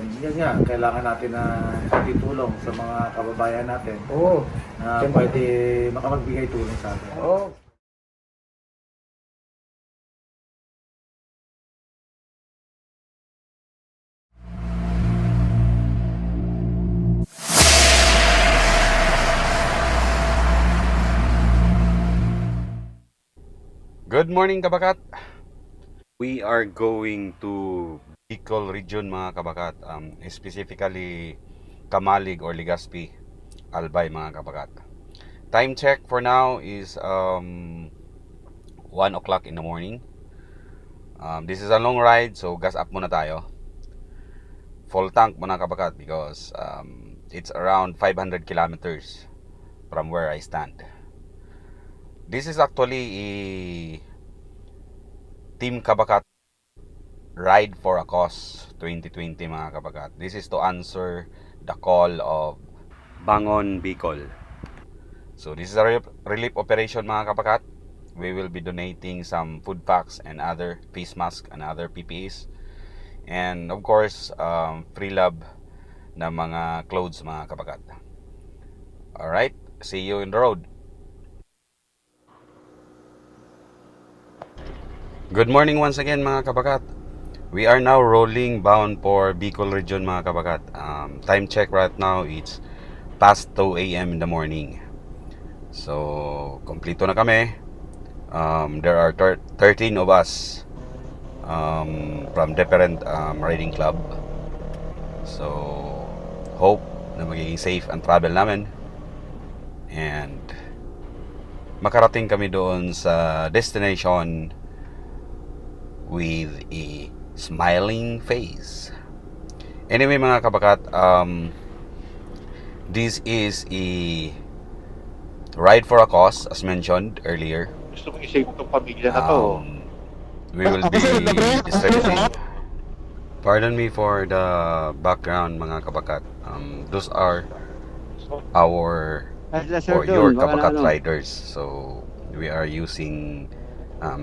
Yan nga, kailangan natin na itulong sa mga kababayan natin Oo. na Siyempre. pwede makapagbigay tulong sa atin. Oo. Good morning, kabakat! We are going to Bicol region, mga kabakat. Specifically Kamalig or Legazpi, Albay, mga kabakat. Time check for now is 1 o'clock in the morning. This is a long ride, so gas up muna tayo. Full tank, mga kabakat, because it's around 500 kilometers from where I stand. This is actually a Team Kabakat Ride for a Cause 2020, mga kabakat. This is to answer the call of Bangon Bicol. So this is a relief operation, mga kabakat. We will be donating some food packs and other face masks and other PPEs. And of course, free love na mga clothes, mga kabakat. Alright, see you in the road. Good morning once again, mga kabakat. We are now rolling bound for Bicol region, mga kabakat. Time check right now, it's past 2 a.m. in the morning. So, kompleto na kami. There are 13 of us from different riding club. So, hope na magiging safe ang travel namin. And makarating kami doon sa destination with a smiling face. Anyway, mga kabakat, this is a ride for a cause, as mentioned earlier. Gusto mong isave itong pamilya na to. We will be distributing. Pardon me for the background, mga kabakat. Those are our or your kabakat riders. So we are using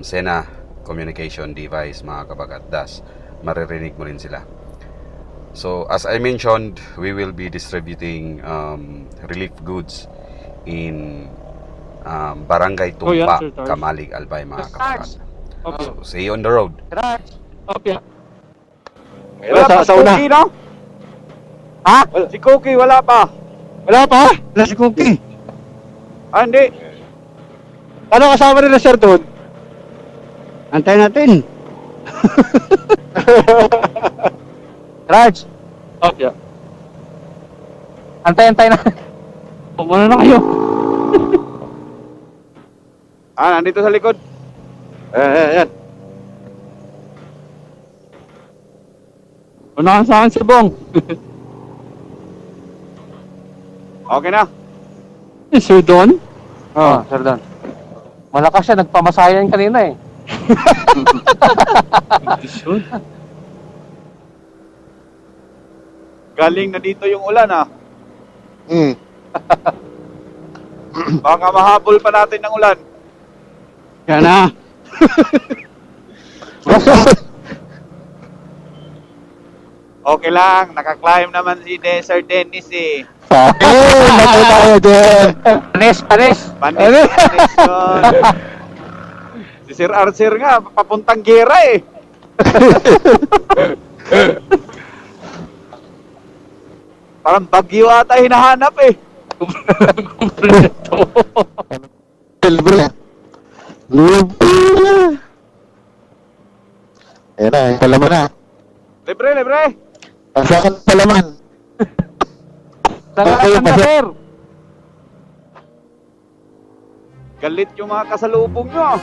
Sena communication device, mga kabakat. Thus, maririnig mo rin sila. So as I mentioned, we will be distributing relief goods in Barangay Tumpa, Kamalig, Albay, mga kabakat. So see you on the road. Wala pa si Cookie, no? Ha? Si Cookie, wala pa. Wala pa? Wala si Cookie. Ah, hindi. Ano kasama nila, sir, doon? Antay natin. Raj. Okay. Antay na. Pumuna na kayo. Nandito sa likod. Ayan. Unahan sa akin si Bong. Okay na. Sir Don? Oo, Sir Don. Malakas siya, nagpamasayan kanina eh. Galing na dito yung ulan ah. Baka mahabol pa natin ng ulan. Yan na. Okay lang, naka-climb naman si Sir Dennis eh. Tayo din. Panis yun. Si Sir Archer nga, papuntang gera eh. Parang bagyo ata hinahanap eh. Libre. Ayan na, palaman na. Libre. Pasakan palaman. Saan ka, sir? Galit yung mga kasalubong nyo.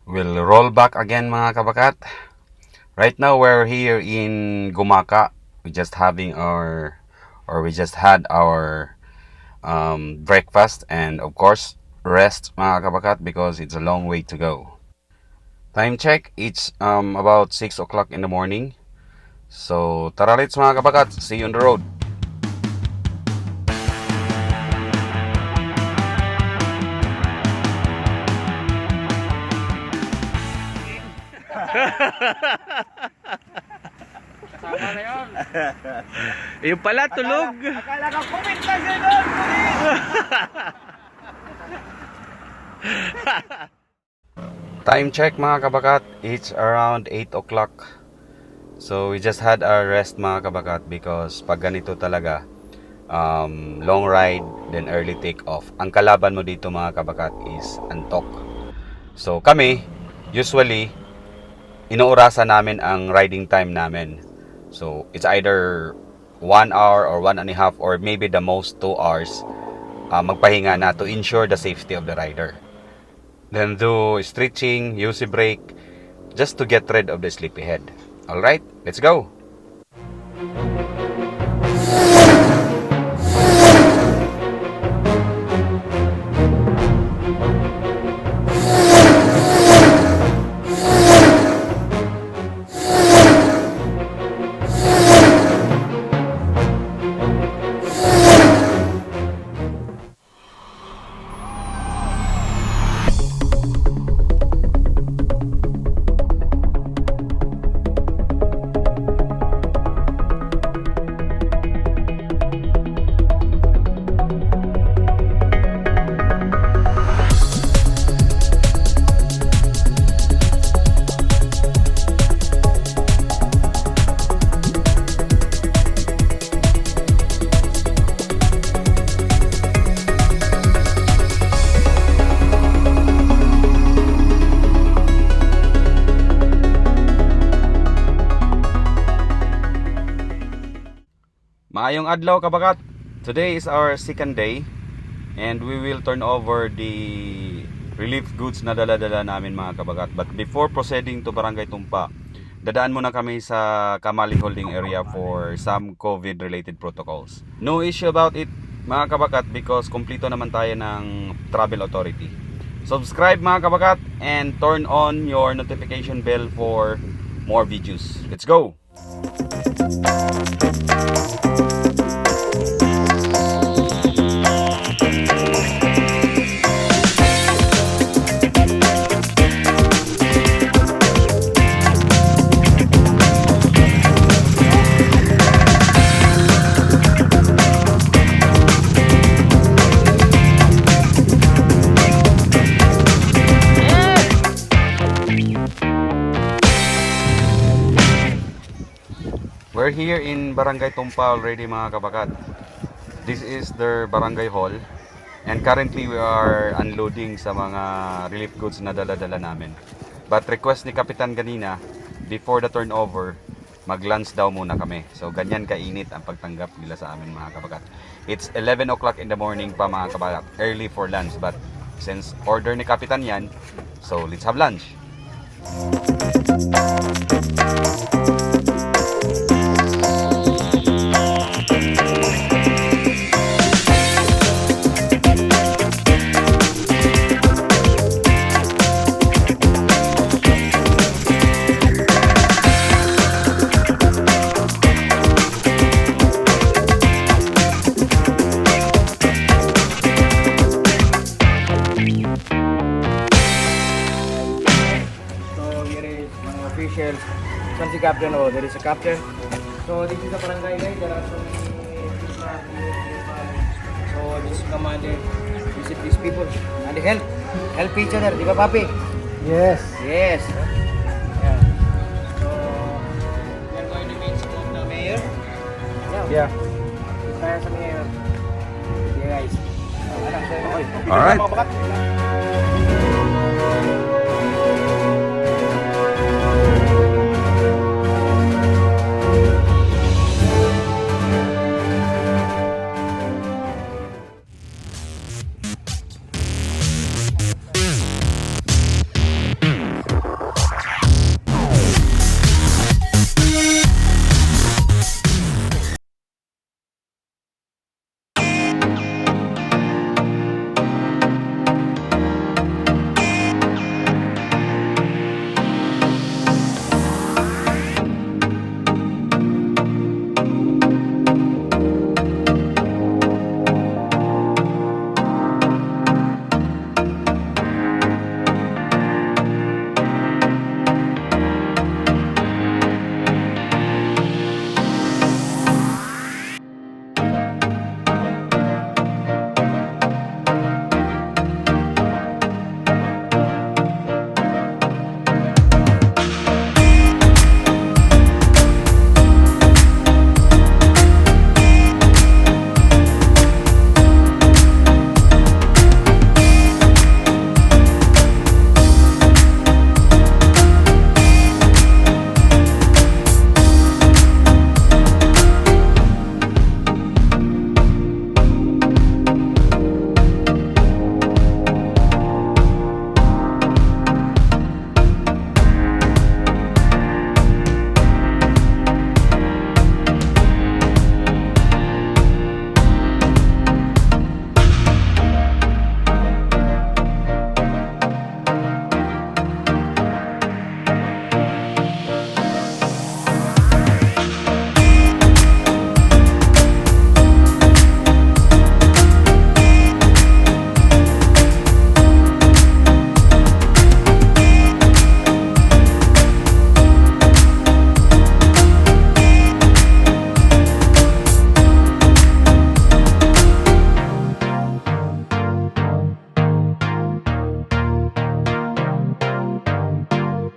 We'll roll back again, mga kabakat. Right now we're here in Gumaka. We just had our breakfast and of course rest, mga kabakat, because it's a long way to go. Time check, it's about 6 o'clock in the morning. So tara let's, mga kabakat, see you on the road. Kasama na yun. Yung pala, tulog. Akala ka kumit na siya doon. Time check mga kabakat, it's around 8 o'clock. So we just had our rest mga kabakat because pag ganito talaga, long ride, then early take off. Ang kalaban mo dito mga kabakat is antok. So kami, usually, inuurasan namin ang riding time namin. So it's either 1 hour or 1.5 or maybe the most 2 hours magpahinga na to ensure the safety of the rider. Then do stretching, use a break, just to get rid of the sleepyhead. Alright, let's go! Maayong adlaw kabakat. Today is our second day and we will turn over the relief goods na dala-dala namin mga kabakat. But before proceeding to Barangay Tumpa, dadaan muna kami sa Kamali Holding Area for some COVID related protocols. No issue about it mga kabakat because kumpleto naman tayo ng travel authority. Subscribe mga kabakat and turn on your notification bell for more videos. Let's go! We're here in Barangay Tumpa already mga kabakat. This is their barangay hall and currently we are unloading sa mga relief goods na dala-dala namin. But request ni Kapitan kanina, before the turnover, mag-lunch daw muna kami. So ganyan kainit ang pagtanggap nila sa amin mga kabakat. It's 11 o'clock in the morning pa mga kabakat, early for lunch. But since order ni Kapitan yan, so let's have lunch. Officials. Saan si Captain? Oh, there is a Captain. So this is the barangay guys. There are so many people here. So this is Commander. Visit these people and help each other. Di ba, Papi? Yes. Yes. Yeah. So we are going to meet some of the mayor. Yeah. Kaya sa mayor. Yeah guys. Alright. Mga kabakat.